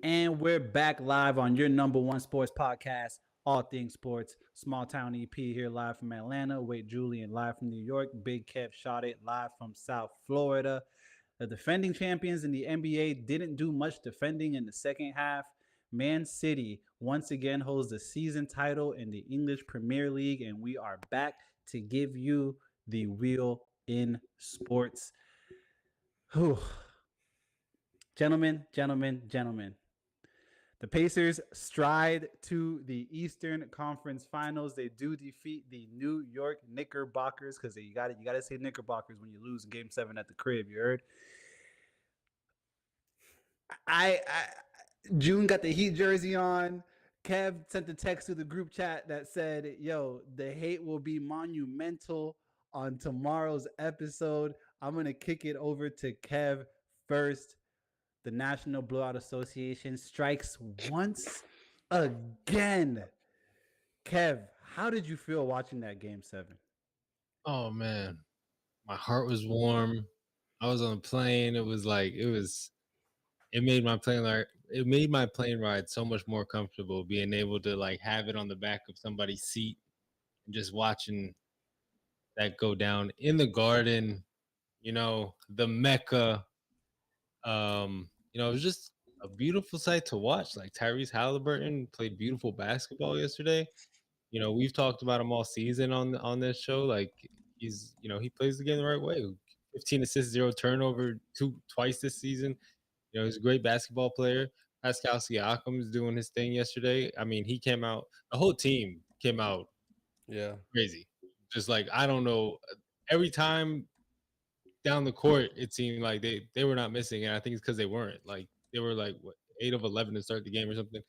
And we're back live on your number one sports podcast, All Things Sports. Small Town EP here live from Atlanta. Wait, Julian live from New York. Big Kev shot it live from South Florida. The defending champions in the NBA didn't do much defending in the second half. Man City once again holds the season title in the English Premier League, and we are back to give you the wheel in sports. Whew. Gentlemen. The Pacers stride to the Eastern Conference Finals. They do defeat the New York Knickerbockers because you got to say Knickerbockers when you lose in Game 7 at the crib. You heard? I June got the Heat jersey on. Kev sent the text to the group chat that said, "Yo, the hate will be monumental on tomorrow's episode." I'm gonna kick it over to Kev first. The National Blowout Association strikes once again. Kev, how did you feel watching that Game 7? Oh man, my heart was warm. I was on a plane. It made my plane ride so much more comfortable, being able to like have it on the back of somebody's seat and just watching that go down in the Garden, the Mecca. It was just a beautiful sight to watch. Like Tyrese Halliburton played beautiful basketball yesterday. We've talked about him all season on this show. Like he plays the game the right way. 15 assists, 0 turnover, twice this season. He's a great basketball player. Pascal Siakam is doing his thing yesterday. I mean, he came out. The whole team came out. Yeah, crazy. Just like I don't know. Every time down the court, it seemed like they were not missing, and I think it's because they weren't. Like they were like 8 of 11 to start the game or something.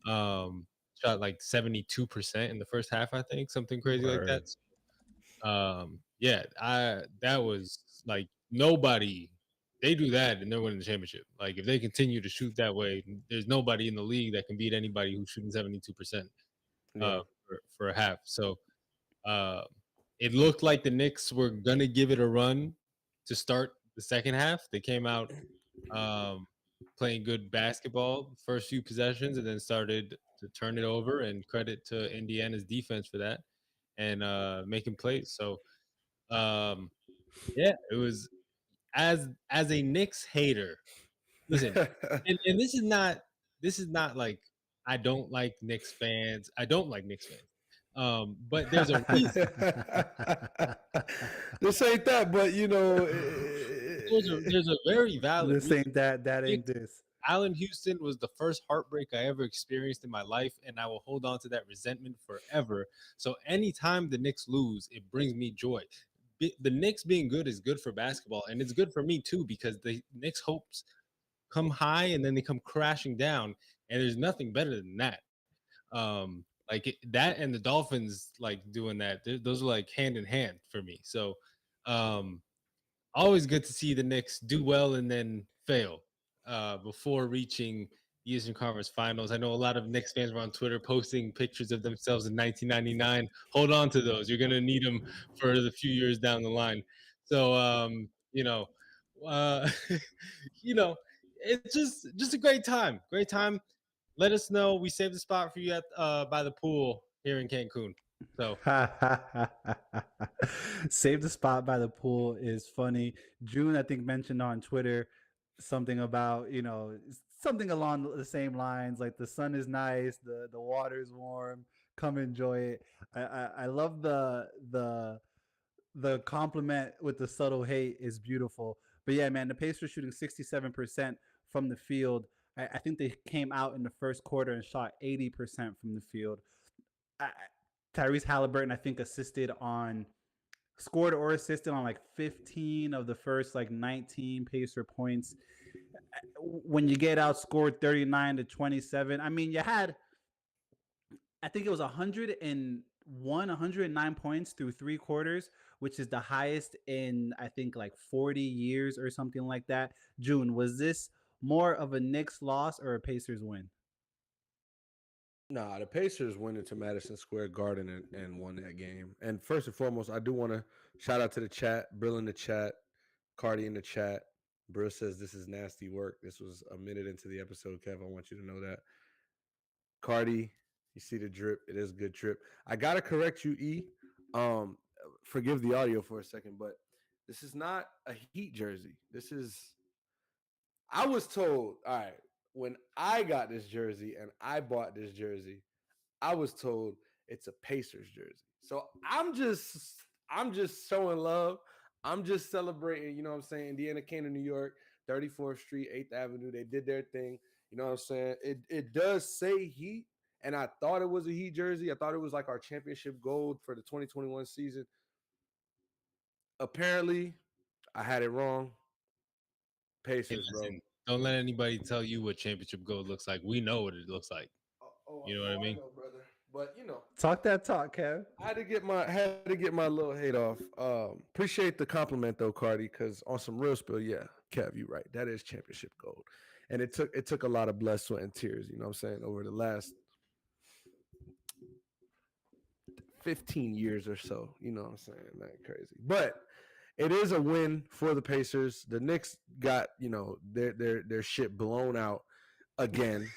Shot like 72% in the first half, I think, something crazy like that. That was like nobody. They do that and they're winning the championship. Like if they continue to shoot that way, there's nobody in the league that can beat anybody who's shooting 72% for a half. So it looked like the Knicks were gonna give it a run to start the second half. They came out playing good basketball first few possessions and then started to turn it over, and credit to Indiana's defense for that and making plays. So it was as a Knicks hater. Listen, and this is not like I don't like Knicks fans. I don't like Knicks fans. But there's a reason. This ain't that, but there's a very valid This ain't that ain't this. Allen Houston was the first heartbreak I ever experienced in my life, and I will hold on to that resentment forever. So anytime the Knicks lose, it brings me joy. The Knicks being good is good for basketball, and it's good for me too, because the Knicks' hopes come high and then they come crashing down, and there's nothing better than that. That and the Dolphins like doing that. Those are like hand in hand for me. So always good to see the Knicks do well and then fail before reaching the Eastern Conference Finals. I know a lot of Knicks fans were on Twitter posting pictures of themselves in 1999. Hold on to those. You're going to need them for the few years down the line. So, it's just a great time. Great time. Let us know. We saved the spot for you at by the pool here in Cancun. So save the spot by the pool is funny. June, I think, mentioned on Twitter something about something along the same lines, like the sun is nice, the water's warm, come enjoy it. I love the compliment with the subtle hate is beautiful. But yeah, man, the Pacers shooting 67% from the field. I think they came out in the first quarter and shot 80% from the field. Tyrese Halliburton, I think, scored or assisted on like 15 of the first like 19 Pacer points. When you get outscored 39-27, I mean, you had, I think it was 109 points through 3 quarters, which is the highest in, I think, like 40 years or something like that. June, was this more of a Knicks loss or a Pacers win? Nah, the Pacers went into Madison Square Garden and won that game. And first and foremost, I do want to shout out to the chat, Brill in the chat, Cardi in the chat. Bruce says this is nasty work. This was a minute into the episode, Kev. I want you to know that. Cardi, you see the drip. It is a good drip. I gotta correct you, E. Um, Forgive the audio for a second, but this is not a Heat jersey. This is. I was told, all right, when I got this jersey and I bought this jersey, I was told it's a Pacers jersey. So I'm just showing love. I'm just celebrating, you know what I'm saying? Indiana came to New York, 34th Street, 8th Avenue. They did their thing. You know what I'm saying? It does say Heat, and I thought it was a Heat jersey. I thought it was like our championship gold for the 2021 season. Apparently, I had it wrong. Hey, Pacers, bro. listen, don't let anybody tell you what championship gold looks like. We know what it looks like. You know what I I mean? know, brother. But Talk that talk, Kev. I had to get my little hate off. Appreciate the compliment though, Cardi, because on some real spill, yeah, Kev, you right. That is championship gold, and it took a lot of blood, sweat, and tears. You know what I'm saying, over the last 15 years or so. You know what I'm saying, that crazy, but it is a win for the Pacers. The Knicks got their shit blown out again.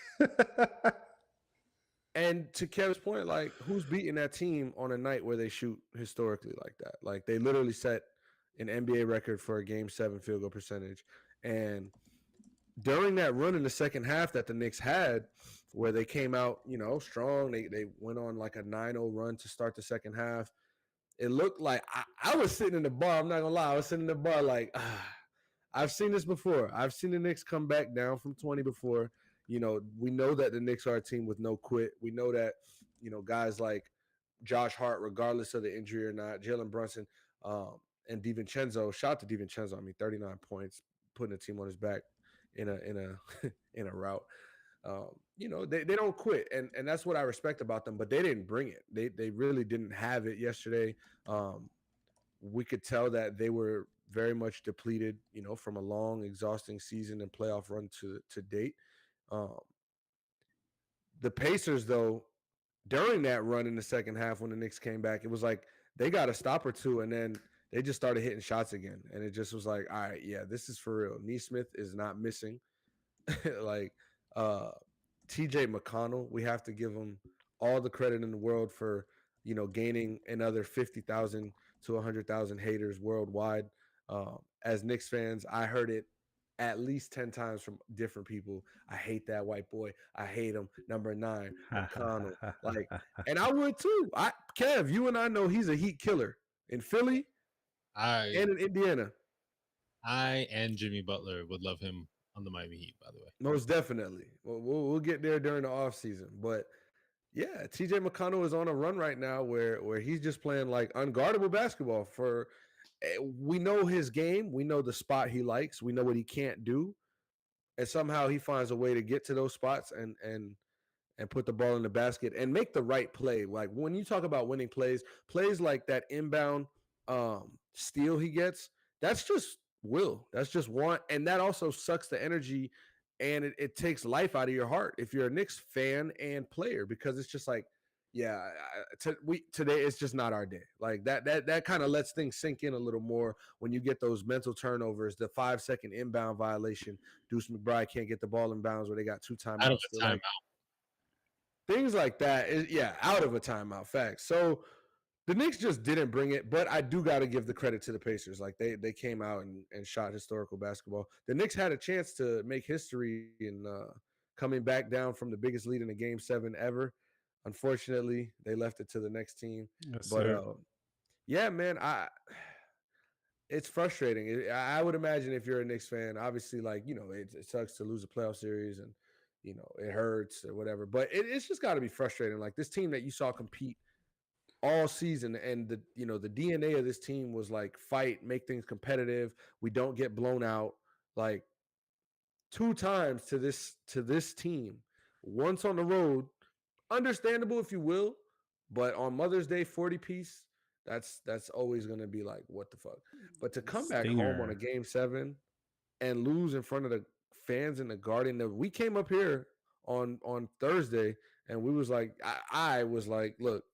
And to Kev's point, like, who's beating that team on a night where they shoot historically like that? Like, they literally set an NBA record for a game 7 field goal percentage. And during that run in the second half that the Knicks had, where they came out, strong, they went on like a 9-0 run to start the second half. It looked like I was sitting in the bar. I'm not gonna lie, I was sitting in the bar like, I've seen this before. I've seen the Knicks come back down from 20 before. We know that the Knicks are a team with no quit. We know that, guys like Josh Hart, regardless of the injury or not, Jalen Brunson, and DiVincenzo. Shout out to DiVincenzo. I mean, 39 points, putting the team on his back in a in a route. They don't quit, and that's what I respect about them. But they didn't bring it. They really didn't have it yesterday. We could tell that they were very much depleted, from a long, exhausting season and playoff run to date. Um, the Pacers, though, during that run in the second half when the Knicks came back, it was like they got a stop or two, and then they just started hitting shots again. And it just was like, all right, yeah, this is for real. Nesmith is not missing. Like, TJ McConnell, we have to give him all the credit in the world for, gaining another 50,000 to 100,000 haters worldwide. As Knicks fans, I heard it at least 10 times from different people. I hate that white boy. I hate him. Number 9, McConnell. Like, and I would too. Kev, you and I know he's a Heat killer in Philly and in Indiana. I and Jimmy Butler would love him on the Miami Heat, by the way. Most definitely. We'll get there during the offseason. But yeah, TJ McConnell is on a run right now where he's just playing like unguardable basketball. We know his game, we know the spot he likes, we know what he can't do, and somehow he finds a way to get to those spots and put the ball in the basket and make the right play. Like, when you talk about winning plays like that inbound steal he gets, that's just will. That's just want, and that also sucks the energy, and it takes life out of your heart if you're a Knicks fan and player, because it's just like, yeah, today it's just not our day. Like, that kind of lets things sink in a little more when you get those mental turnovers, the 5-second inbound violation. Deuce McBride can't get the ball in bounds where they got 2 timeouts. Out of a timeout. Like, things like that out of a timeout. Facts. So the Knicks just didn't bring it, but I do got to give the credit to the Pacers. Like, they came out and shot historical basketball. The Knicks had a chance to make history in coming back down from the biggest lead in a Game 7 ever. Unfortunately, they left it to the next team. Yes, But sir. yeah, man, it's frustrating. I would imagine if you're a Knicks fan, obviously, like, it sucks to lose a playoff series and, it hurts or whatever. But it's just got to be frustrating. Like, this team that you saw compete all season, and the DNA of this team was like fight, make things competitive. We don't get blown out. Like, 2 times to this team, once on the road, understandable if you will, but on Mother's Day 40-piece, that's always going to be like, what the fuck. But to come back home on a Game 7 and lose in front of the fans in the Garden, we came up here on Thursday and we was like, I was like, look,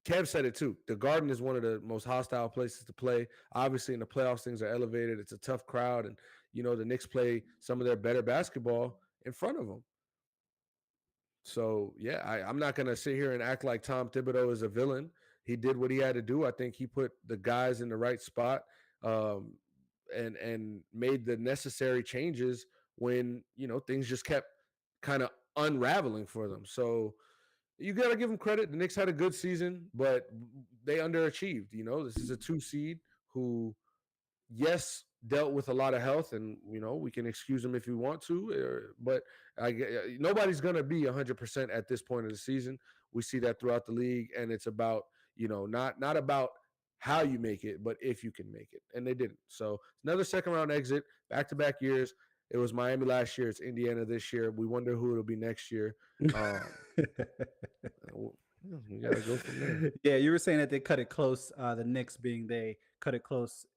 Kev said it too. The Garden is one of the most hostile places to play. Obviously, in the playoffs, things are elevated. It's a tough crowd, and the Knicks play some of their better basketball in front of them. So yeah, I'm not gonna sit here and act like Tom Thibodeau is a villain. He did what he had to do. I think he put the guys in the right spot, um, and made the necessary changes when things just kept kind of unraveling for them. So you got to give them credit. The Knicks had a good season, but they underachieved. This is a 2 seed who, yes, dealt with a lot of health, and we can excuse them if we want to, but nobody's gonna be 100% at this point of the season. We see that throughout the league, and it's about not about how you make it, but if you can make it, and they didn't. So another second round exit, back-to-back years. It was Miami last year. It's Indiana this year. We wonder who it'll be next year. We gotta go from there. Yeah, you were saying that they cut it close. The Knicks they cut it close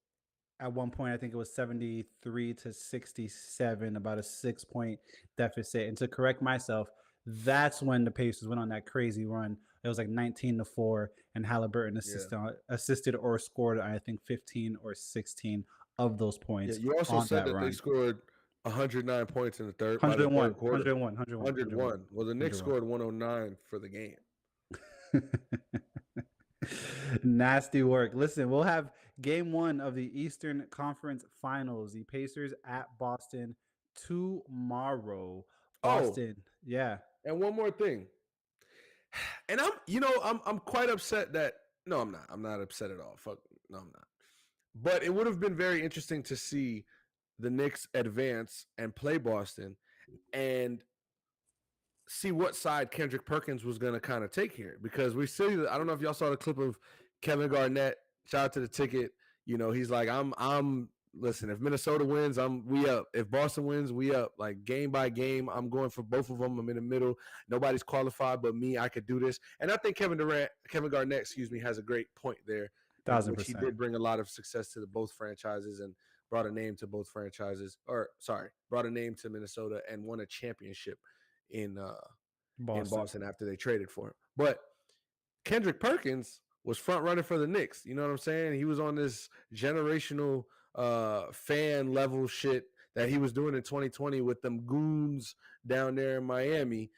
at one point. I think it was 73-67, about a 6-point deficit. And to correct myself, that's when the Pacers went on that crazy run. It was like 19-4, and Halliburton assisted or scored, I think, 15 or 16 of those points. Yeah, you also said that they scored 109 points in the third. 101, quarter. 101. Well, the Knicks scored 109 for the game. Nasty work. Listen, we'll have game 1 of the Eastern Conference Finals. The Pacers at Boston tomorrow. Boston, yeah. And one more thing. And I'm quite upset that I'm not upset at all. Fuck, no, I'm not. But it would have been very interesting to see the Knicks advance and play Boston and see what side Kendrick Perkins was going to kind of take here, because we see that. I don't know if y'all saw the clip of Kevin Garnett. Shout out to the ticket. He's like, listen, if Minnesota wins, we up. If Boston wins, we up. Like, game by game, I'm going for both of them. I'm in the middle. Nobody's qualified but me. I could do this. And I think Kevin Garnett, has a great point there. 1,000%. Which he did bring a lot of success to both franchises and brought a name to both franchises. Brought a name to Minnesota and won a championship in Boston after they traded for him. But Kendrick Perkins was front runner for the Knicks. You know what I'm saying? He was on this generational fan level shit that he was doing in 2020 with them goons down there in Miami.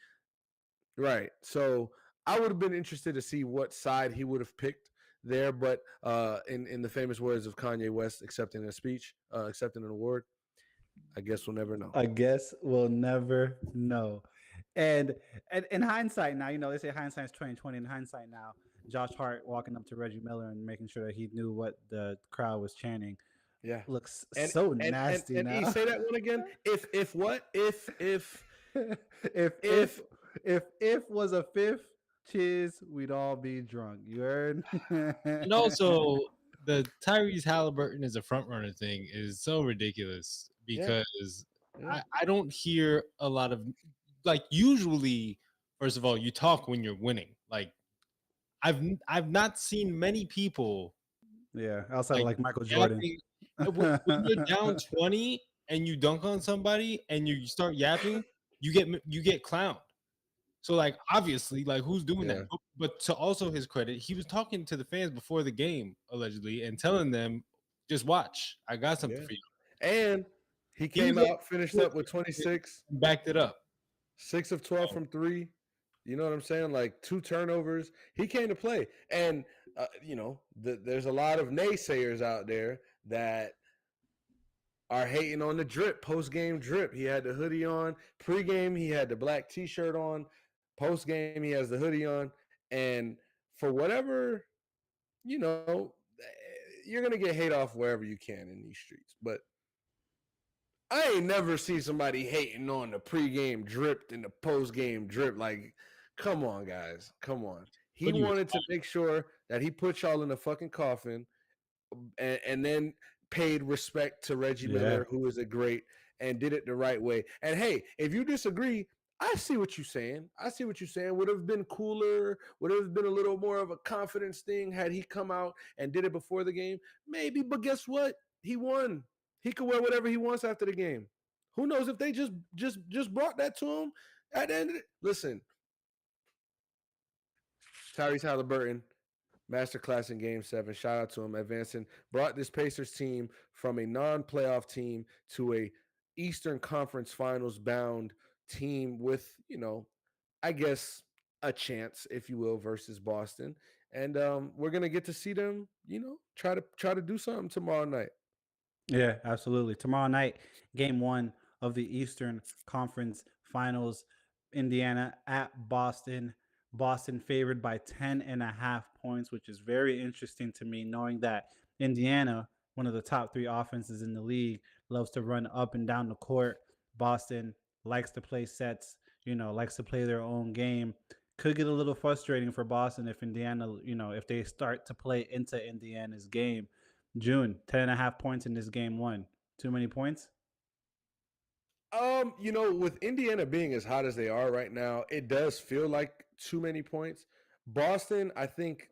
Right. So I would have been interested to see what side he would have picked there. But in the famous words of Kanye West accepting an award, I guess we'll never know. And in hindsight now, they say hindsight's 2020. In hindsight now, Josh Hart walking up to Reggie Miller and making sure that he knew what the crowd was chanting. Yeah, looks so nasty. And now. Say that one again. If was a fifth, cheers, we'd all be drunk. You heard? And also, the Tyrese Halliburton as a front runner thing is so ridiculous because I don't hear a lot of, like, usually, first of all, you talk when you're winning. Like, I've not seen many people. Yeah, outside like Michael Jordan. When you're down 20 and you dunk on somebody and you start yapping, you get clowned. So, like, obviously, like, who's doing that? But to also his credit, he was talking to the fans before the game, allegedly, and telling them, just watch. I got something for you. And he came out, finished up with 26. Backed it up. 6 of 12 from 3. You know what I'm saying? Like, 2 turnovers. He came to play. And, there's a lot of naysayers out there that are hating on the drip, post-game drip. He had the hoodie on. Pre-game, he had the black T-shirt on. Post-game, he has the hoodie on. And for whatever, you're going to get hate off wherever you can in these streets. But I ain't never seen somebody hating on the pre-game drip and the post-game drip. Like, come on, guys. Come on. He wanted to make sure that he put y'all in a fucking coffin and then paid respect to Reggie Miller, who is a great, and did it the right way. And hey, if you disagree, I see what you're saying. Would have been cooler, would have been a little more of a confidence thing had he come out and did it before the game. Maybe, but guess what? He won. He could wear whatever he wants after the game. Who knows if they just brought that to him at the end of it? Listen, Tyrese Halliburton, Masterclass in Game 7. Shout out to him. Advancing brought this Pacers team from a non-playoff team to a Eastern Conference Finals bound team with, I guess a chance, if you will, versus Boston. And we're gonna get to see them, try to do something tomorrow night. Yeah, absolutely. Tomorrow night, game one of the Eastern Conference Finals, Indiana at Boston. Boston favored by 10.5 points, which is very interesting to me, knowing that Indiana, one of the top three offenses in the league, loves to run up and down the court. Boston likes to play sets, likes to play their own game. Could get a little frustrating for Boston if Indiana, if they start to play into Indiana's game. June, 10.5 points in this game one. Too many points? With Indiana being as hot as they are right now, it does feel like too many points. Boston, I think,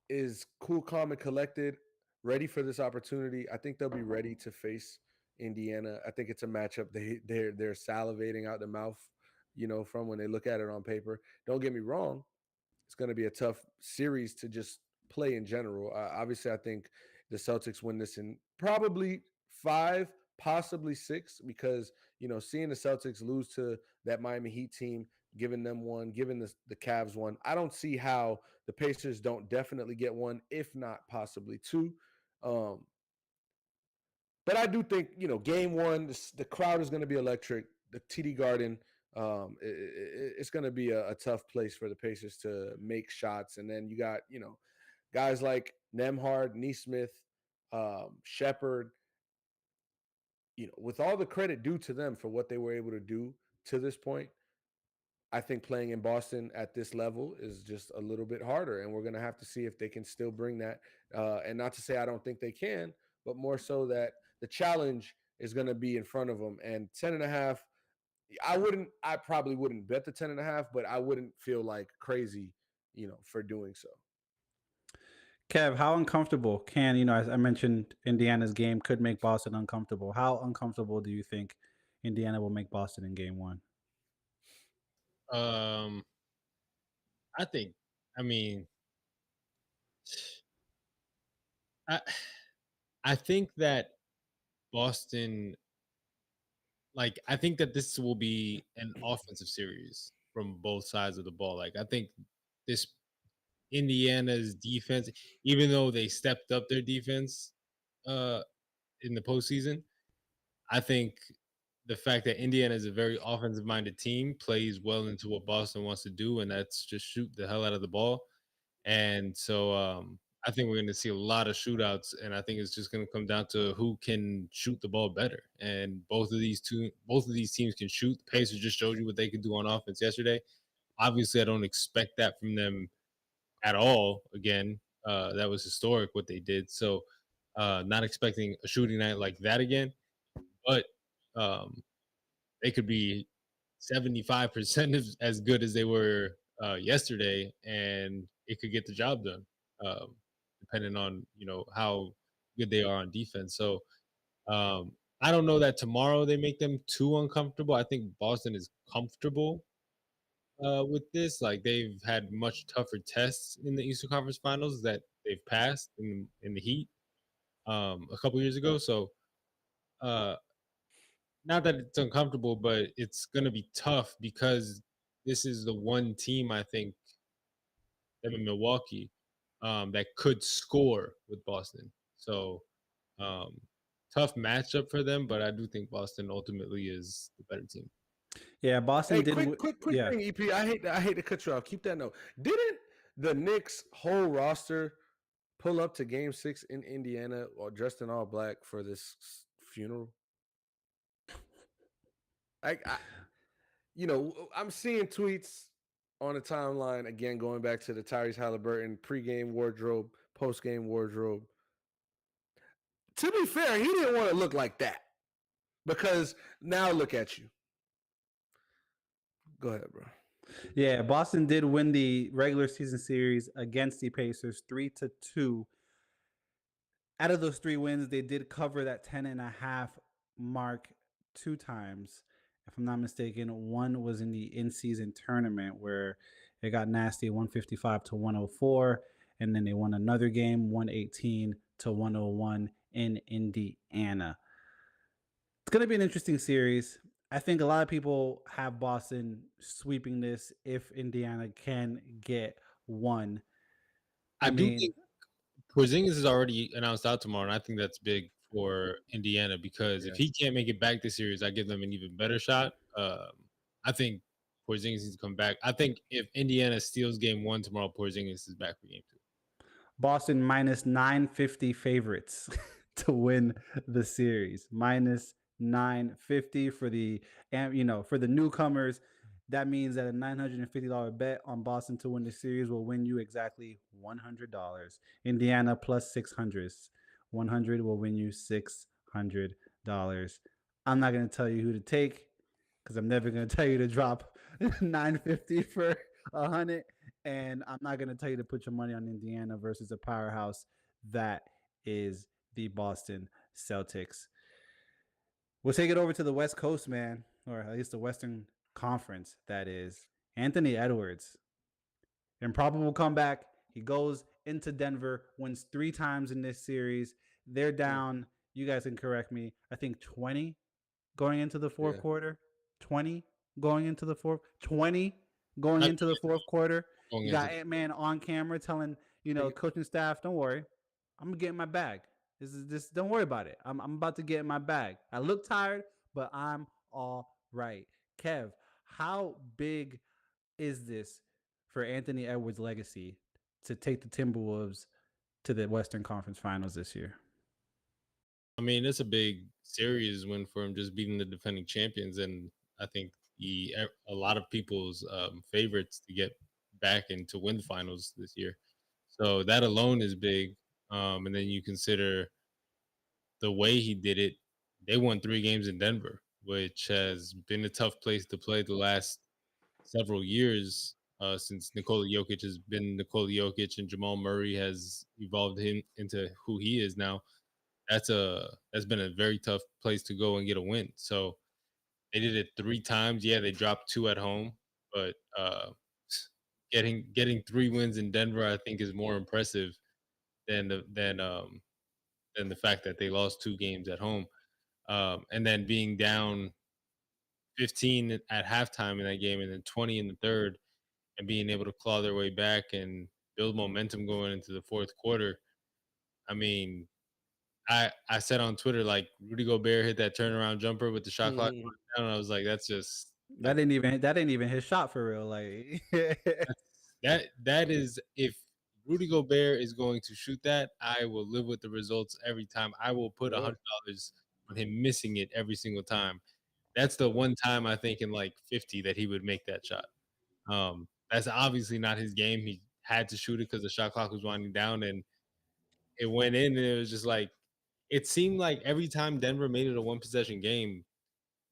is cool, calm, and collected, ready for this opportunity. I think they'll be ready to face Indiana. I think it's a matchup they're salivating out the mouth, from when they look at it on paper. Don't get me wrong, it's going to be a tough series to just play in general. Obviously, I think the Celtics win this in probably 5, possibly 6, because seeing the Celtics lose to that Miami Heat team, giving them one, giving the Cavs one, I don't see how the Pacers don't definitely get one, if not possibly 2. Um, but I do think game one, the crowd is going to be electric. The TD Garden, it's going to be a tough place for the Pacers to make shots. And then you got guys like Nemhard, Neesmith, Shepard. With all the credit due to them for what they were able to do to this point, I think playing in Boston at this level is just a little bit harder, and we're going to have to see if they can still bring that. And not to say I don't think they can, but more so that the challenge is going to be in front of them. And 10.5, I probably wouldn't bet the 10.5, but I wouldn't feel like crazy, for doing so. Kev, how uncomfortable as I mentioned, Indiana's game could make Boston uncomfortable. How uncomfortable do you think Indiana will make Boston in game one? Um, I think, I mean, I I think that Boston, like, I think that this will be an offensive series from both sides of the ball. Like, I think this Indiana's defense, even though they stepped up their defense uh in the postseason, I think the fact that Indiana is a very offensive minded team plays well into what Boston wants to do, and that's just shoot the hell out of the ball. And so I think we're going to see a lot of shootouts, and I think it's just going to come down to who can shoot the ball better. And both of these teams can shoot. The Pacers just showed you what they could do on offense yesterday. Obviously, I don't expect that from them at all. Again, that was historic what they did. So, not expecting a shooting night like that again. But um, they could be 75% as good as they were yesterday, and it could get the job done, depending on how good they are on defense. So I don't know that tomorrow they make them too uncomfortable. I think Boston is comfortable with this. Like they've had much tougher tests in the Eastern Conference Finals that they've passed in the Heat a couple years ago. So uh, not that it's uncomfortable, but it's gonna be tough because this is the one team I think them in Milwaukee that could score with Boston. So um, tough matchup for them, but I do think Boston ultimately is the better team. Yeah, Boston Hey, did. quick Yeah, thing, EP. I hate to cut you off. Keep that note. Didn't the Knicks whole roster pull up to Game 6 in Indiana or dressed in all black for this funeral? I I'm seeing tweets on the timeline again, going back to the Tyrese Halliburton pregame wardrobe, postgame wardrobe. To be fair, he didn't want to look like that because now look at you. Go ahead, bro. yeah. Boston did win the regular season series against the Pacers 3-2. Out of those three wins, they did cover that 10.5 mark 2 times. If I'm not mistaken, one was in the in-season tournament where it got nasty, 155-104, and then they won another game, 118-101 in Indiana. It's going to be an interesting series. I think a lot of people have Boston sweeping this if Indiana can get one. I I do mean, think Porzingis is already announced out tomorrow, and I think that's big for Indiana because if Yeah. he can't make it back this series, I give them an even better shot. I think Porzingis needs to come back. I think if Indiana steals game one tomorrow, Porzingis is back for game two. Boston minus 950 favorites to win the series. Minus 950 for the for the newcomers. That means that a $950 bet on Boston to win the series will win you exactly $100. Indiana plus 600. 100 will win you $600. I'm not going to tell you who to take because I'm never going to tell you to drop 950 for 100, and I'm not going to tell you to put your money on Indiana versus a powerhouse that is the Boston Celtics. We'll take it over to the West Coast, man, or at least the Western Conference. That is Anthony Edwards. Improbable comeback. He goes into Denver, wins 3 times in this series. They're down. You guys can correct me. I think 20 going into the fourth Yeah. quarter. 20 going into the fourth. 20 going into the fourth quarter. You got Ant-Man on camera telling, coaching staff, don't worry. I'm going to get in my bag. This don't worry about it. I'm about to get in my bag. I look tired, but I'm all right. Kev, how big is this for Anthony Edwards' legacy to take the Timberwolves to the Western Conference Finals this year? I mean, it's a big series win for him, just beating the defending champions, and I think a lot of people's favorites to get back and to win the finals this year. So that alone is big. And then you consider the way he did it. They won 3 games in Denver, which has been a tough place to play the last several years since Nikola Jokic has been Nikola Jokic and Jamal Murray has evolved him into who he is now. That's been a very tough place to go and get a win. So they did it 3 times. Yeah, they dropped 2 at home, but getting 3 wins in Denver, I think, is more impressive than the fact that they lost 2 games at home. And then being down 15 at halftime in that game and then 20 in the third and being able to claw their way back and build momentum going into the fourth quarter. I mean, I said on Twitter, like, Rudy Gobert hit that turnaround jumper with the shot clock down, and I was like, that's just that ain't even his shot for real. Like that is, if Rudy Gobert is going to shoot that, I will live with the results every time. I will put $100 on him missing it every single time. That's the one time I think in like 50 that he would make that shot. That's obviously not his game. He had to shoot it because the shot clock was winding down, and it went in, and it was just like, it seemed like every time Denver made it a 1-possession game,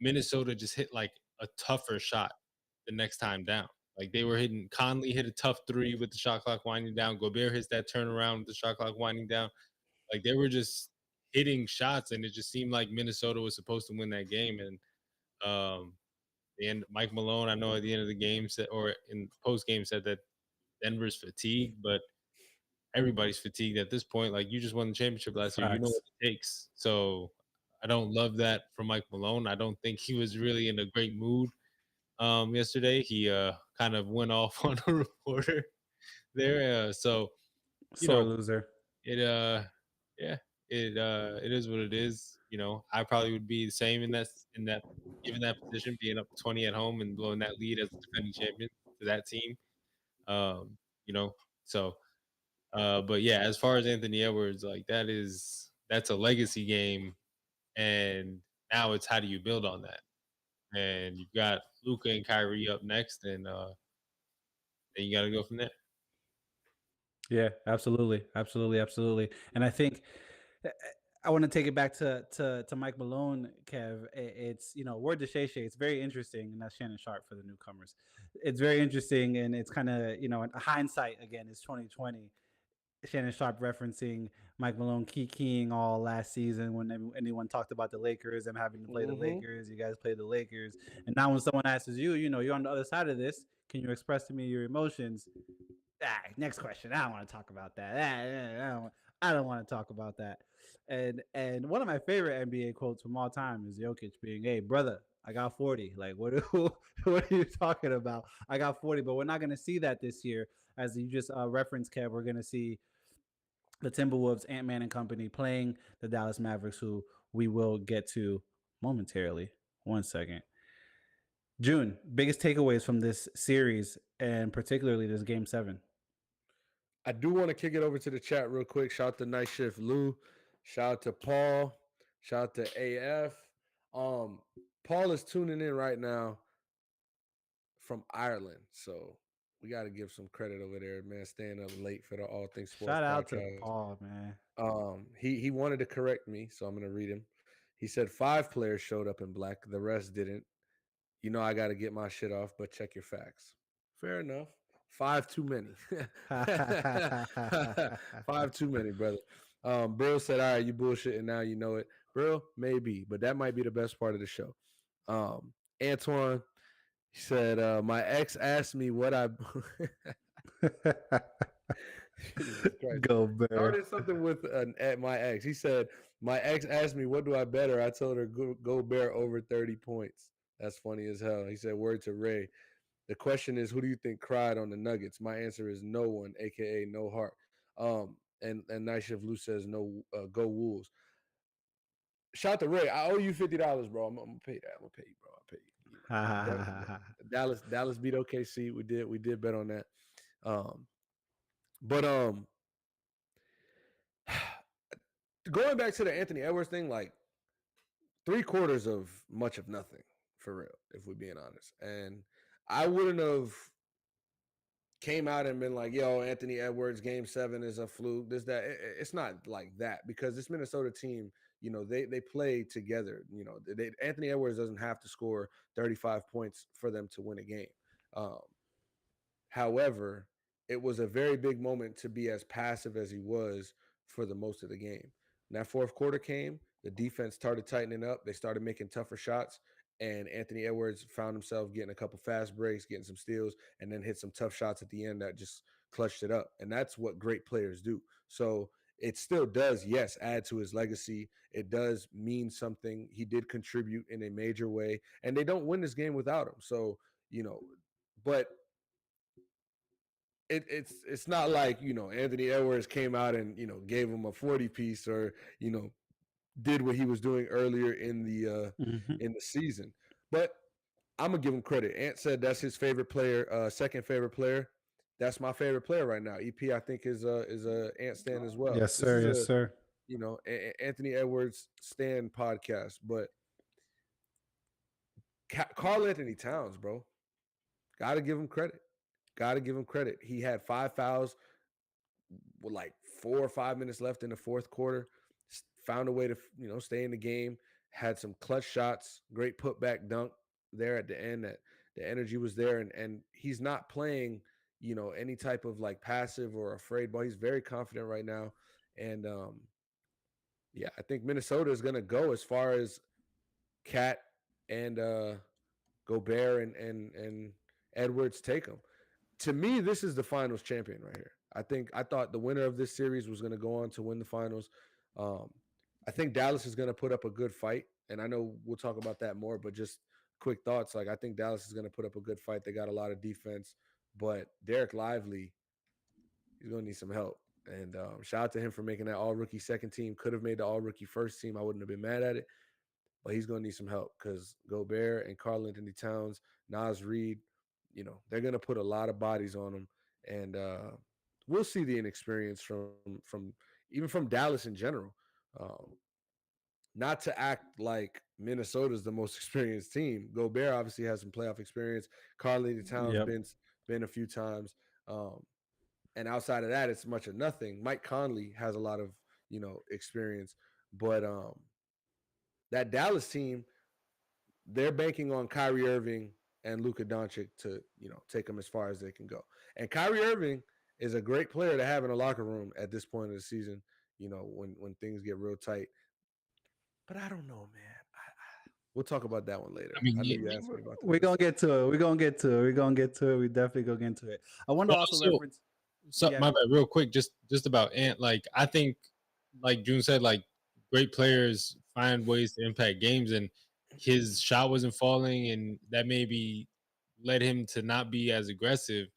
Minnesota just hit like a tougher shot the next time down. Like they were hitting, Conley hit a tough 3 with the shot clock winding down. Gobert hits that turnaround with the shot clock winding down. Like they were just hitting shots, and it just seemed like Minnesota was supposed to win that game. And Mike Malone, I know at the end of the game said, or in post game said that Denver's fatigued, but everybody's fatigued at this point. Like you just won the championship last year, you know what it takes. So I don't love that from Mike Malone. I don't think he was really in a great mood yesterday. He kind of went off on a reporter there. So sore loser. It it is what it is. I probably would be the same in that given that position, being up 20 at home and blowing that lead as the defending champion to that team. So but yeah, as far as Anthony Edwards, like that's a legacy game, and now it's how do you build on that? And you've got Luka and Kyrie up next, and then you got to go from there. Yeah, absolutely. And I think I want to take it back to Mike Malone, Kev. It's word to Shay Shay. It's very interesting, and that's Shannon Sharp for the newcomers. It's very interesting, and it's kind of hindsight again is 2020. Shannon Sharp referencing Mike Malone keying all last season when anyone talked about the Lakers and having to play the Lakers. You guys played the Lakers, and now when someone asks you, you're on the other side of this. Can you express to me your emotions? next question. I don't want to talk about that. I don't want to talk about that. And one of my favorite NBA quotes from all time is Jokic being, "Hey, brother, I got 40." Like, what? What are you talking about? I got 40, but we're not going to see that this year, as you just referenced, Kev. We're going to see the Timberwolves, Ant-Man and company playing the Dallas Mavericks, who we will get to momentarily. 1 second. June, biggest takeaways from this series and particularly this game 7. I do want to kick it over to the chat real quick. Shout out to Night Shift Lou. Shout out to Paul. Shout out to AF. Paul is tuning in right now from Ireland. So we got to give some credit over there, man. Staying up late for the All Things Sports Shout out to podcast. Paul, man. He wanted to correct me, so I'm gonna read him. He said 5 players showed up in black, the rest didn't. You know I got to get my shit off, but check your facts. Fair enough. 5 too many. 5 too many, brother. Brill said, "All right, you bullshit, and now you know it." Brill, maybe, but that might be the best part of the show. Antoine, he said, "My ex asked me what I." Go Bear. Started something with my ex. He said, "My ex asked me what do I better." I told her go Bear over 30 points. That's funny as hell. He said, "Word to Ray. The question is, who do you think cried on the Nuggets?" My answer is no one, aka no heart. And Night Shift Lou says no. Go Wolves. Shout out to Ray. I owe you $50, bro. I'm gonna pay that. I'm gonna pay you, bro. I'll pay you. Dallas beat OKC. We did bet on that. But going back to the Anthony Edwards thing, like 3/4 of much of nothing for real, if we're being honest. And I wouldn't have came out and been like, "Yo, Anthony Edwards, Game 7 is a fluke." This that it's not like that because this Minnesota team, you know, they play together. You know, Anthony Edwards doesn't have to score 35 points for them to win a game. However, it was a very big moment to be as passive as he was for the most of the game. When that fourth quarter came, the defense started tightening up. They started making tougher shots, and Anthony Edwards found himself getting a couple fast breaks, getting some steals, and then hit some tough shots at the end that just clutched it up. And that's what great players do. So it still does, yes, add to his legacy. It does mean something. He did contribute in a major way, and they don't win this game without him. So, you know, but it's not like, you know, Anthony Edwards came out and, you know, gave him a 40 piece or, you know, did what he was doing earlier in the season. But I'm gonna give him credit. Ant said that's his favorite player, second favorite player. That's my favorite player right now. EP, I think, is a Ant stan as well. Yes, sir. Yes, sir. You know, Anthony Edwards stan podcast, but Karl Anthony Towns, bro, gotta give him credit. Got to give him credit. He had 5 fouls with like 4 or 5 minutes left in the fourth quarter. Found a way to, you know, stay in the game. Had some clutch shots. Great putback dunk there at the end. That the energy was there, and he's not playing, you know, any type of like passive or afraid ball. He's very confident right now, and yeah, I think Minnesota is going to go as far as Cat and Gobert and Edwards take them. To me, this is the finals champion right here. I thought the winner of this series was going to go on to win the finals. I think Dallas is going to put up a good fight, and I know we'll talk about that more, but just quick thoughts. Like, I think Dallas is going to put up a good fight. They got a lot of defense, but Derek Lively, he's going to need some help. And shout out to him for making that all-rookie second team. Could have made the all-rookie first team. I wouldn't have been mad at it, but he's going to need some help because Gobert and Karl Anthony Towns, Naz Reid, you know, they're going to put a lot of bodies on them, and we'll see the inexperience from even from Dallas in general. Not to act like Minnesota's the most experienced team. Gobert obviously has some playoff experience. Karl Anthony Towns been a few times, and outside of that, it's much of nothing. Mike Conley has a lot of, you know, experience, but that Dallas team, they're banking on Kyrie Irving and Luka Doncic to, you know, take them as far as they can go. And Kyrie Irving is a great player to have in a locker room at this point of the season, you know, when things get real tight. But I don't know, man. We'll talk about that one later. I know you asked me about that. We're going to get to it. We're going to get to it. We definitely going to get to it. I want to also reference. So Yeah, my bad, real quick, just about Ant. Like I think, like June said, like great players find ways to impact games, and his shot wasn't falling, and that maybe led him to not be as aggressive.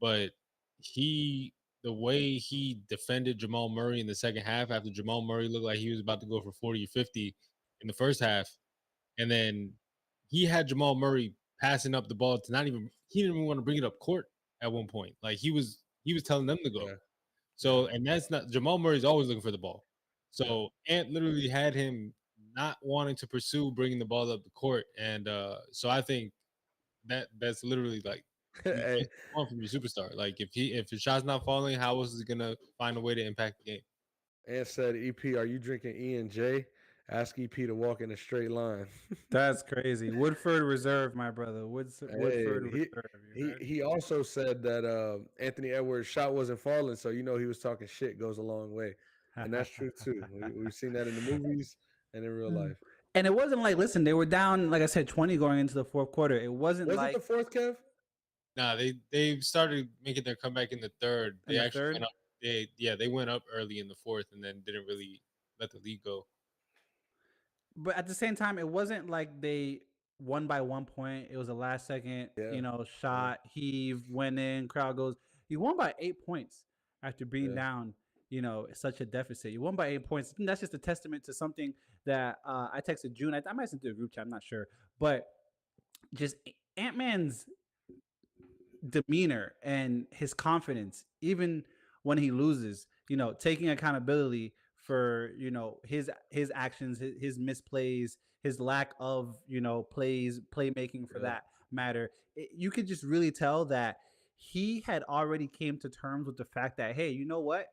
But he, the way he defended Jamal Murray in the second half, after Jamal Murray looked like he was about to go for 40 or 50 in the first half, and then he had Jamal Murray passing up the ball to not even he didn't even want to bring it up court at one point. Like he was telling them to go. Yeah, yeah, So and that's not Jamal Murray's always looking for the ball. yeah. So Ant literally had him not wanting to pursue bringing the ball up the court. And so I think that's literally like Hey, what you want from your superstar. Like if his shot's not falling, how else is he gonna find a way to impact the game? Ant said, "EP, are you drinking E and J? Ask EP to walk in a straight line." that's crazy. Woodford Reserve, my brother. Hey, Woodford Reserve. You he heard? he also said that Anthony Edwards' shot wasn't falling, so he was talking shit goes a long way, and that's true too. We've seen that in the movies and in real life. And it wasn't like, listen, they were down, like I said, 20 going into the fourth quarter. It wasn't Was it like the fourth, Kev? Nah, they started making their comeback in the third. in They the actually third. went up. They went up early in the fourth and then didn't really let the lead go. But at the same time, it wasn't like they won by 1 point. It was a last second, Yeah, yeah, shot, heave, went in, crowd goes. You won by 8 points after being yeah, down, such a deficit. You won by 8 points. And that's just a testament to something that I texted June. I might send to a group chat. I'm not sure, but just Ant Man's demeanor and his confidence, even when he loses, taking accountability for his actions, his misplays, his lack of playmaking for yeah, that matter. You could just really tell that he had already came to terms with the fact that, hey, you know what?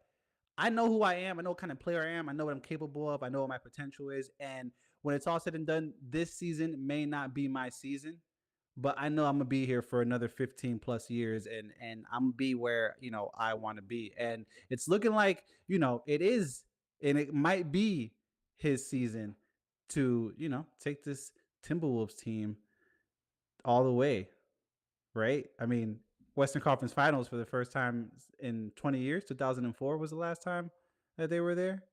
I know who I am. I know what kind of player I am. I know what I'm capable of. I know what my potential is. And when it's all said and done, this season may not be my season, but I know I'm gonna be here for another 15 plus years, and I'm gonna be where I want to be. And it's looking like it is, and it might be his season to take this Timberwolves team all the way, right? I mean, Western Conference Finals for the first time in 20 years. 2004 was the last time that they were there.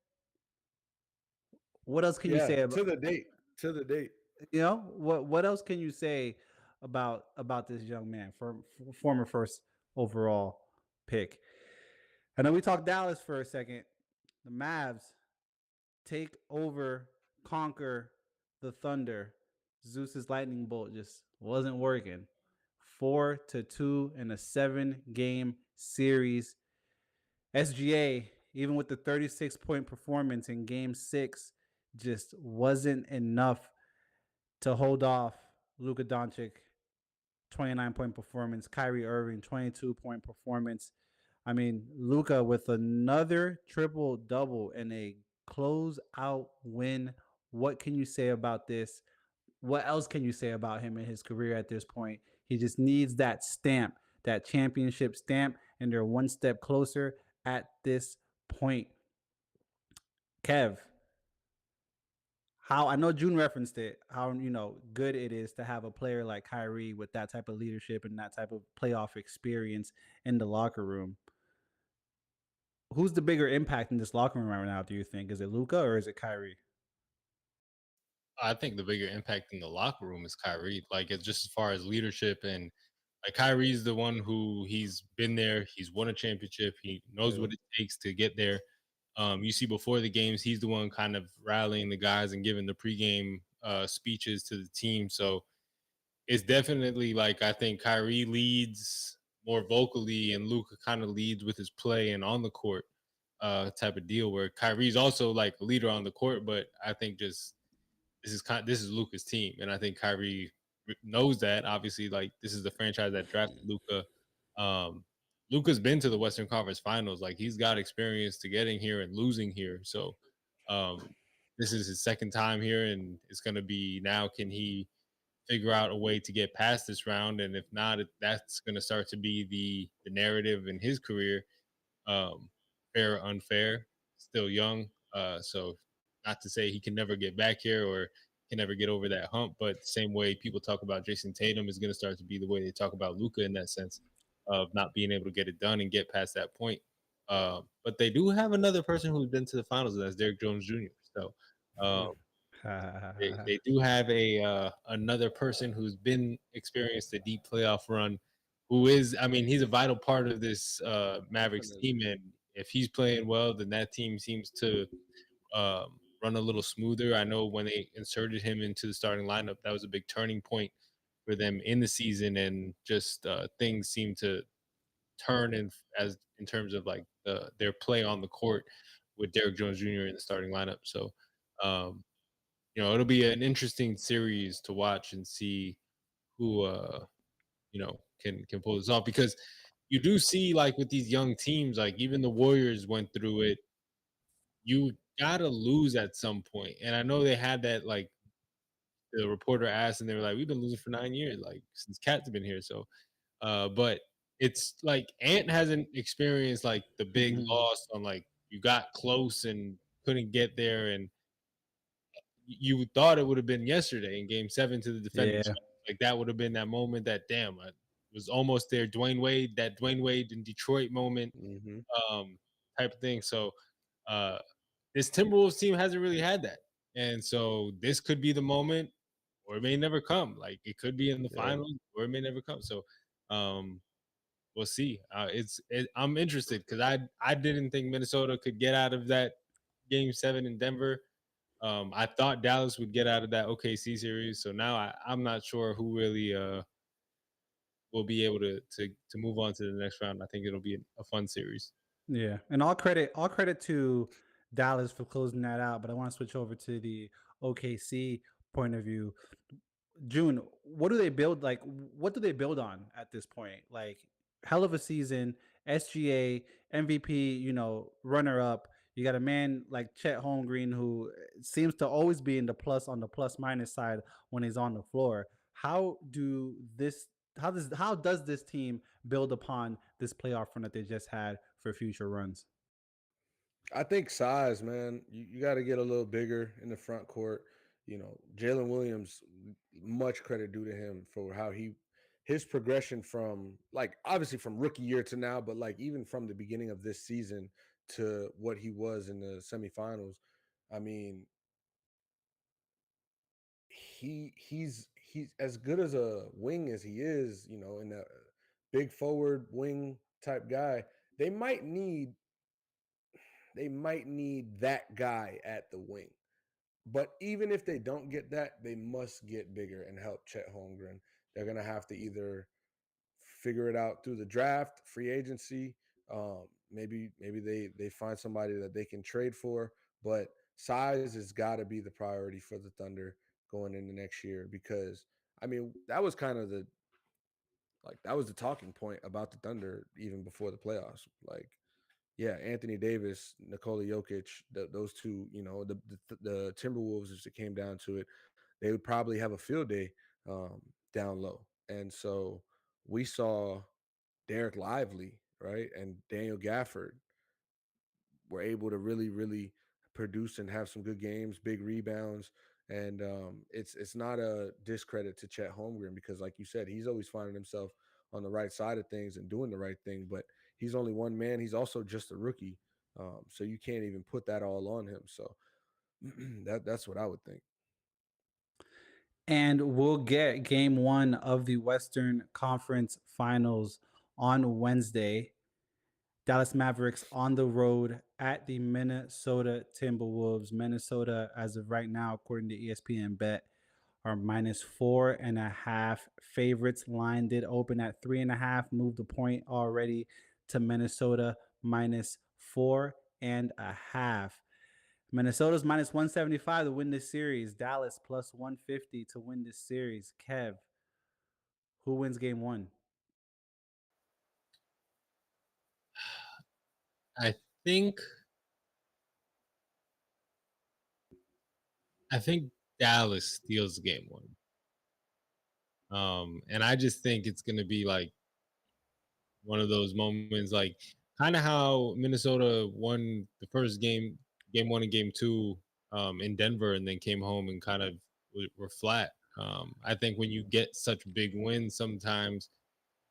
What else can you yeah. say about To the date. what else can you say about this young man, former first overall pick? I know we talked Dallas for a second. The Mavs take over, conquer the Thunder. Zeus's lightning bolt just wasn't working. 4-2 in a 7-game series. SGA, even with the 36-point performance in Game 6, just wasn't enough to hold off Luka Doncic. 29-point performance. Kyrie Irving, 22-point performance. I mean, Luka with another triple double and a closeout win. What can you say about this? What else can you say about him in his career at this point? He just needs that stamp, that championship stamp, and they're one step closer at this point. Kev, how I know June referenced it, how good it is to have a player like Kyrie with that type of leadership and that type of playoff experience in the locker room. Who's the bigger impact in this locker room right now, do you think? Is it Luka or is it Kyrie? I think the bigger impact in the locker room is Kyrie. Like it's just as far as leadership and like Kyrie's the one who he's been there, he's won a championship, he knows Yeah, what it takes to get there. You see before the games, he's the one kind of rallying the guys and giving the pregame speeches to the team. So it's definitely like I think Kyrie leads more vocally and Luka kind of leads with his play and on the court type of deal where Kyrie's also like a leader on the court, but I think just this is Luka's team, and I think Kyrie knows that. Obviously, like this is the franchise that drafted Luka. Luka's been to the Western Conference Finals. Like he's got experience to getting here and losing here. So um, this is his second time here, and it's going to be now. Can he figure out a way to get past this round? And if not, that's going to start to be the narrative in his career. Um, Fair or unfair, still young. So not to say he can never get back here or can never get over that hump, but the same way people talk about Jason Tatum is going to start to be the way they talk about Luka in that sense. of not being able to get it done and get past that point. But they do have another person who's been to the finals, and that's Derrick Jones Jr. So um, they do have a another person who's been experienced a deep playoff run, who is, I mean, he's a vital part of this Mavericks Definitely. team, and if he's playing well, then that team seems to run a little smoother. I know when they inserted him into the starting lineup, that was a big turning point for them in the season, and just things seem to turn in terms of like their play on the court with Derrick Jones Jr. in the starting lineup. So um, it'll be an interesting series to watch and see who can pull this off, because you do see, like, with these young teams, like even the Warriors went through it. You gotta lose at some point. And I know they had that, like, the reporter asked and they were like, we've been losing for 9 years, like since Cat's been here. So but it's like Ant hasn't experienced like the big loss on, like, you got close and couldn't get there, and you thought it would have been yesterday in game 7 to the defending Yeah. champs. Like, that would have been that moment that, damn, I was almost there. That Dwayne Wade in Detroit moment, Mm-hmm. um, type of thing. So uh, this Timberwolves team hasn't really had that. And so this could be the moment, or it may never come. Like, it could be in the Yeah. finals, or it may never come. So um, we'll see. I'm interested because I didn't think Minnesota could get out of that game 7 in Denver. I thought Dallas would get out of that OKC series, so now I'm not sure who really will be able to move on to the next round. I think it'll be a fun series. Yeah, and all credit to Dallas for closing that out. But I want to switch over to the OKC point of view. June, what do they build? Like, what do they build on at this point? Like, hell of a season, SGA, MVP, runner up. You got a man like Chet Holmgren who seems to always be in the plus on the plus minus side when he's on the floor. How do this? How does this team build upon this playoff run that they just had for future runs? I think size, man. You got to get a little bigger in the front court. Jalen Williams, much credit due to him for how his progression from, like, obviously from rookie year to now, but like even from the beginning of this season to what he was in the semifinals. I mean, he's as good as a wing as he is, in a big forward wing type guy. They might need they might need that guy at the wing. But even if they don't get that, they must get bigger and help Chet Holmgren. They're gonna have to either figure it out through the draft, free agency. Maybe they find somebody that they can trade for. But size has got to be the priority for the Thunder going into next year, because I mean that was kind of the talking point about the Thunder even before the playoffs. Like, yeah, Anthony Davis, Nikola Jokic, those two, the Timberwolves, if it came down to it, they would probably have a field day um, down low. And so we saw Derek Lively, right, and Daniel Gafford were able to really, really produce and have some good games, big rebounds. And it's not a discredit to Chet Holmgren, because, like you said, he's always finding himself on the right side of things and doing the right thing. But he's only one man. He's also just a rookie, so you can't even put that all on him. So that's what I would think. And we'll get game one of the Western Conference Finals on Wednesday. Dallas Mavericks on the road at the Minnesota Timberwolves. Minnesota, as of right now, according to ESPN Bet, are -4.5 favorites. Line did open at 3.5, moved the point already to Minnesota -4.5. Minnesota's -175 to win this series. Dallas +150 to win this series. Kev, who wins game one? I think I think Dallas steals game one. And I just think it's gonna be like one of those moments, like kind of how Minnesota won the first game 1 and game 2 in Denver, and then came home and kind of were flat. I think when you get such big wins, sometimes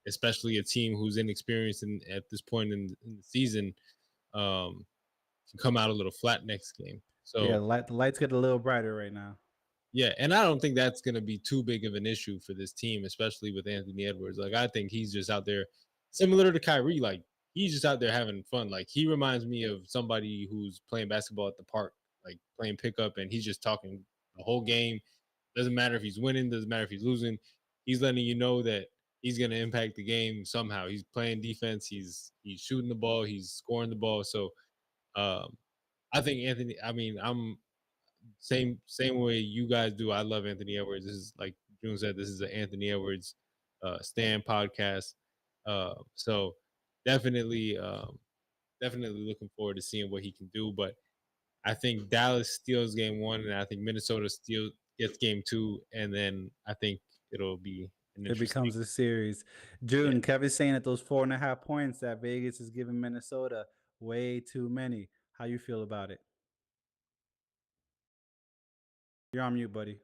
especially a team who's inexperienced at this point in the season, um, can come out a little flat next game. Yeah, So the lights get a little brighter right now. yeah, and I don't think that's going to be too big of an issue for this team, especially with Anthony Edwards. Like I think he's just out there, similar to Kyrie. Like he's just out there having fun. Like he reminds me of somebody who's playing basketball at the park, like playing pickup, and he's just talking the whole game. Doesn't matter if he's winning, doesn't matter if he's losing. He's letting you know that he's going to impact the game somehow. He's playing defense. He's shooting the ball. He's scoring the ball. So um, I think Anthony. I mean, I'm same way you guys do. I love Anthony Edwards. This is like June said. This is an Anthony Edwards Stan podcast. So definitely, definitely looking forward to seeing what he can do. But I think Dallas steals game one, and I think Minnesota still gets game two, and then I think it'll be an It interesting. becomes a series. Yeah. June, Kevin's saying that those 4.5 points that Vegas is giving Minnesota way too many. How you feel about it? You're on mute, buddy.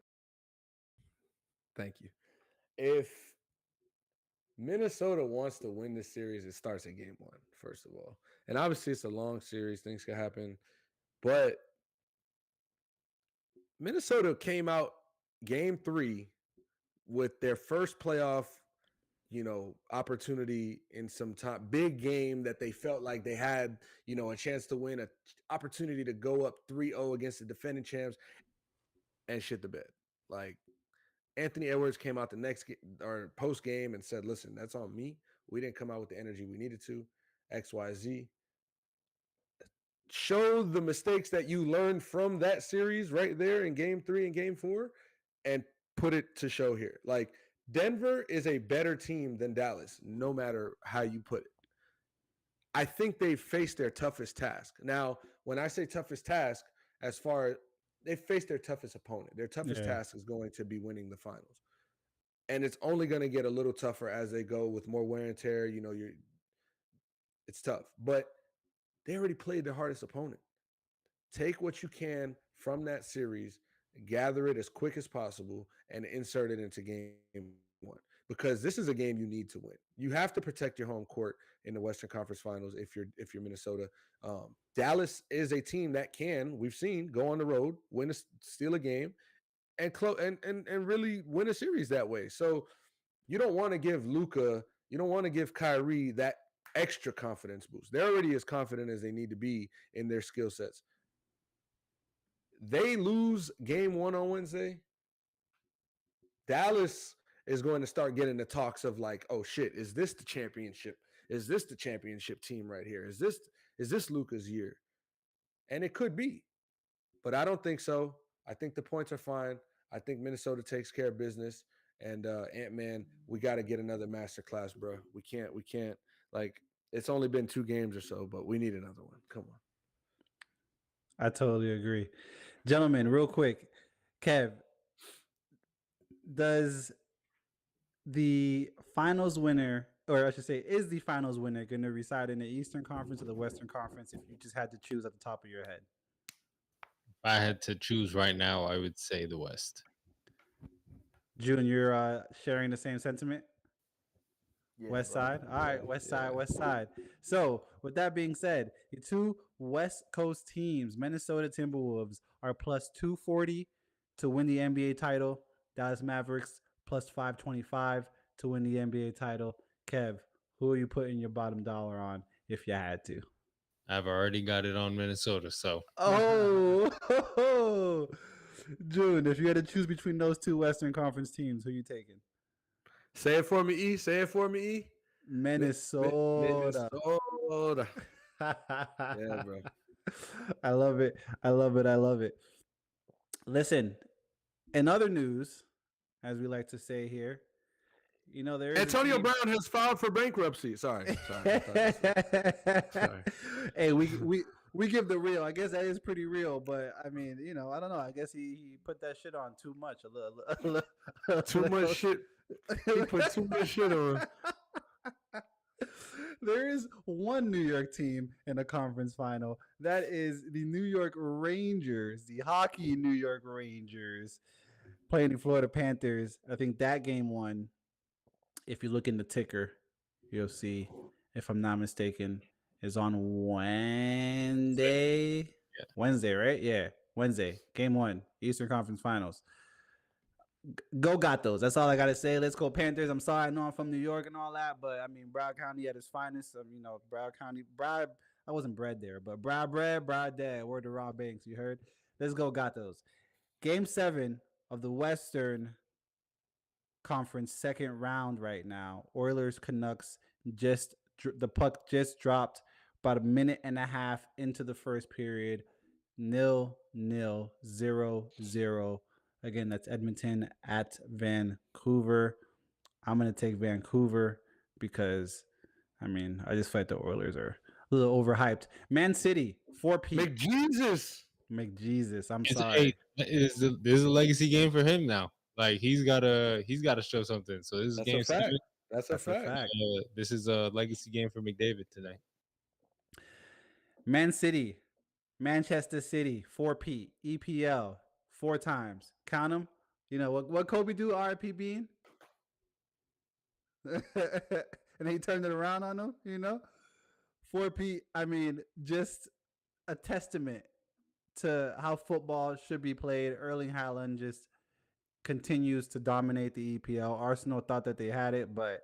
Thank you. If Minnesota wants to win this series, it starts at game one, first of all. And obviously, it's a long series, things can happen. But Minnesota came out game three with their first playoff, opportunity in some time, big game that they felt like they had, a chance to win, a opportunity to go up 3-0 against the defending champs and shit the bed. Like Anthony Edwards came out the next or post game and said, listen, that's on me. We didn't come out with the energy we needed to, XYZ. Show the mistakes that you learned from that series right there in game 3 and game 4 and put it to show here. Like Denver is a better team than Dallas, no matter how you put it. I think they've faced their toughest task. Now, when I say toughest task, as far as they faced their toughest opponent, their toughest task is going to be winning the finals. And it's only going to get a little tougher as they go with more wear and tear. It's tough. But they already played their hardest opponent. Take what you can from that series, gather it as quick as possible, and insert it into game one. Because this is a game you need to win. You have to protect your home court in the Western Conference Finals if you're Minnesota. Dallas is a team that can, we've seen, go on the road, steal a game, and really win a series that way. So you don't want to give Luka, you don't want to give Kyrie that extra confidence boost. They're already as confident as they need to be in their skill sets. They lose game one on Wednesday. Dallas is going to start getting the talks of like, oh shit, is this the championship? Is this the championship team right here? Is this Luka's year? And it could be, but I don't think so. I think the points are fine. I think Minnesota takes care of business. And Ant-Man, we got to get another masterclass, bro. We can't. Like, it's only been 2 games or so, but we need another one. Come on. I totally agree. Gentlemen, real quick, Kev, does the finals winner, or I should say, is the finals winner going to reside in the Eastern Conference or the Western Conference if you just had to choose at the top of your head? If I had to choose right now, I would say the West. June, you're sharing the same sentiment? Yeah, West bro. Side? All right, West Side, West Side. So, with that being said, the two West Coast teams, Minnesota Timberwolves, are plus 240 to win the NBA title. Dallas Mavericks plus 525 to win the NBA title. Kev, who are you putting your bottom dollar on if you had to? I've already got it on Minnesota, so. Oh, June, if you had to choose between those two Western Conference teams, who are you taking? Say it for me, E. Say it for me, E. Minnesota. Minnesota. Yeah, bro. I love it. I love it. I love it. Listen, in other news, as we like to say here, there is Antonio Brown has filed for bankruptcy. Sorry. Hey, we give the real. I guess that is pretty real, but I mean, I don't know. I guess he put that shit on too much. Too much shit. He put too much shit on. There is one New York team in a conference final. That is the New York Rangers, the hockey New York Rangers, playing the Florida Panthers. I think that game won, if you look in the ticker, UFC, if I'm not mistaken, is on Wednesday. Yeah. Wednesday, right? Yeah, Wednesday. Game 1, Eastern Conference Finals. Go Gatos. That's all I gotta say. Let's go Panthers. I'm sorry, I know I'm from New York and all that, but I mean Broward County at its finest. Broward County. Broward. I wasn't bred there, but Broward bred, Broward dead. Word to Rob Banks. You heard? Let's go Gatos. Game 7 of the Western Conference second round right now. Oilers Canucks. Just the puck just dropped about a minute and a half into the first period. 0-0, 0-0. Again, that's Edmonton at Vancouver. I'm going to take Vancouver because, I mean, I just feel like the Oilers are a little overhyped. Man City, 4P. McJesus. McJesus, I'm Hey, sorry. this is a legacy game for him now. Like he's gotta show something. So this is That's a game fact. 7. That's a That's a fact. fact. This is a legacy game for McDavid tonight. Man City, Manchester City, 4P, EPL, 4 times. Count them. You know what Kobe do, RIP Bean? And he turned it around on them, 4P, I mean, just a testament to how football should be played. Erling Haaland just continues to dominate the EPL. Arsenal thought that they had it, but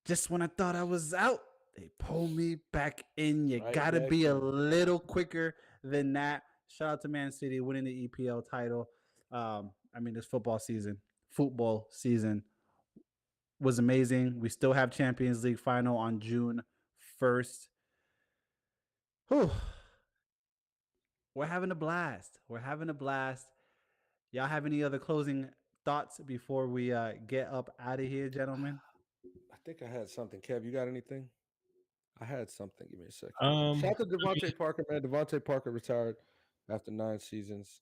just when I thought I was out, they pulled me back in. You Right got to back be a in. little quicker than that. Shout out to Man City winning the EPL title. I mean, this football season was amazing. We still have Champions League final on June 1st. Whew. We're having a blast. Y'all have any other closing thoughts before we get up out of here, gentlemen? I think I had something. Kev, you got anything? I had something. Give me a second. Um, Shout out to Devontae Parker, man. Devontae Parker retired after 9 seasons.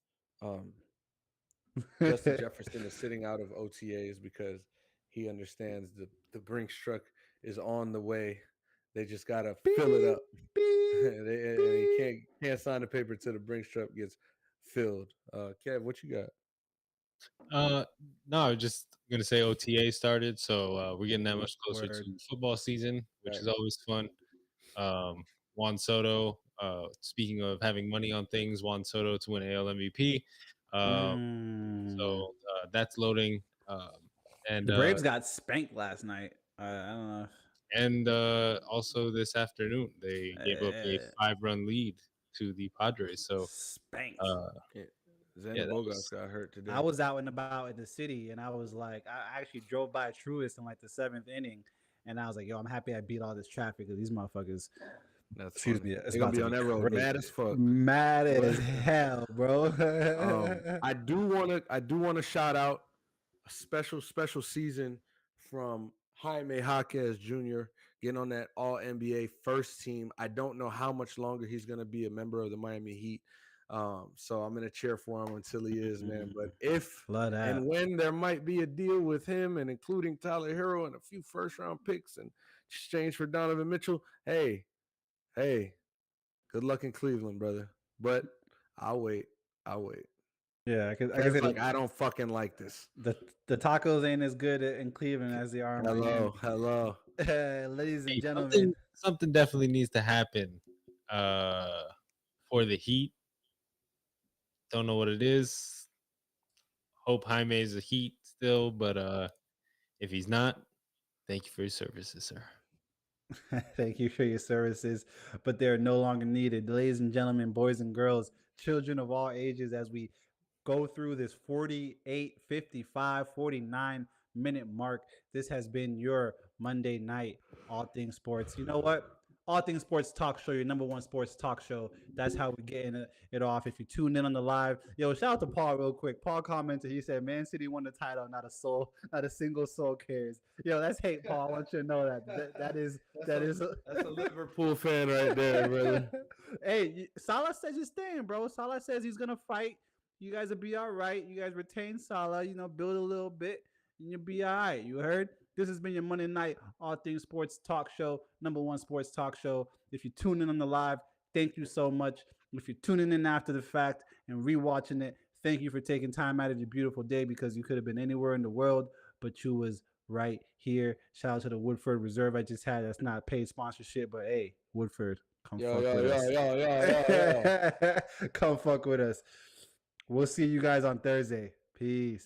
Justin Jefferson is sitting out of OTAs because he understands the Brinks truck is on the way. They just gotta fill it up. And he can't sign the paper till the Brinks truck gets filled. Kev, what you got? no, I was just gonna say OTA started, so we're getting that much closer Word. to football season, which Right. is always fun. Juan Soto. Speaking of having money on things, Juan Soto to win AL MVP. So that's loading. And The Braves got spanked last night. I don't know. and also this afternoon they gave up a 5-run lead to the Padres. So spanked. Yeah. Xander Yeah, that Bogaerts was- got hurt today. I was out and about in the city, and I was like, I actually drove by Truist in like the 7th inning, and I was like, yo, I'm happy I beat all this traffic because these motherfuckers. That's Excuse funny. me, it's They're gonna about be to on be that road crazy. mad as fuck. Mad as hell, bro. I do wanna shout out a special season from Jaime Jaquez Jr. getting on that All NBA first team. I don't know how much longer he's gonna be a member of the Miami Heat. So I'm gonna cheer for him until he is, man. But if Love that. and when there might be a deal with him and including Tyler Hero and a few first round picks in exchange for Donovan Mitchell, hey, good luck in Cleveland, brother. But I'll wait. Yeah, I Kev's say like, I don't fucking like this. the tacos ain't as good in Cleveland as they are in Miami. Hello. Ladies and Hey, gentlemen. something definitely needs to happen for the Heat. Don't know what it is. Hope Jaime is a Heat still, but if he's not, thank you for your services, sir. Thank you for your services, but they're no longer needed. Ladies and gentlemen, boys and girls, children of all ages, as we go through this 48, 55, 49-minute mark, this has been your Monday night All Things Sports. You know what? All Things Sports Talk Show, your number one sports talk show. That's how we're getting it off. If you tune in on the live, yo, shout out to Paul real quick. Paul commented, he said, Man City won the title, not a single soul cares. Yo, that's hate, Paul. I want you to know that is that's a Liverpool fan right there, brother. Hey, Salah says he's staying, bro. Salah says he's gonna fight. You guys will be all right. You guys retain Salah, build a little bit, and you'll be all right. You heard? This has been your Monday night All Things Sports Talk Show, number one sports talk show. If you tune in on the live, thank you so much. If you're tuning in after the fact and rewatching it, thank you for taking time out of your beautiful day because you could have been anywhere in the world, but you was right here. Shout out to the Woodford Reserve I just had. That's not paid sponsorship, but hey, Woodford, come fuck with us. Come fuck with us. We'll see you guys on Thursday. Peace.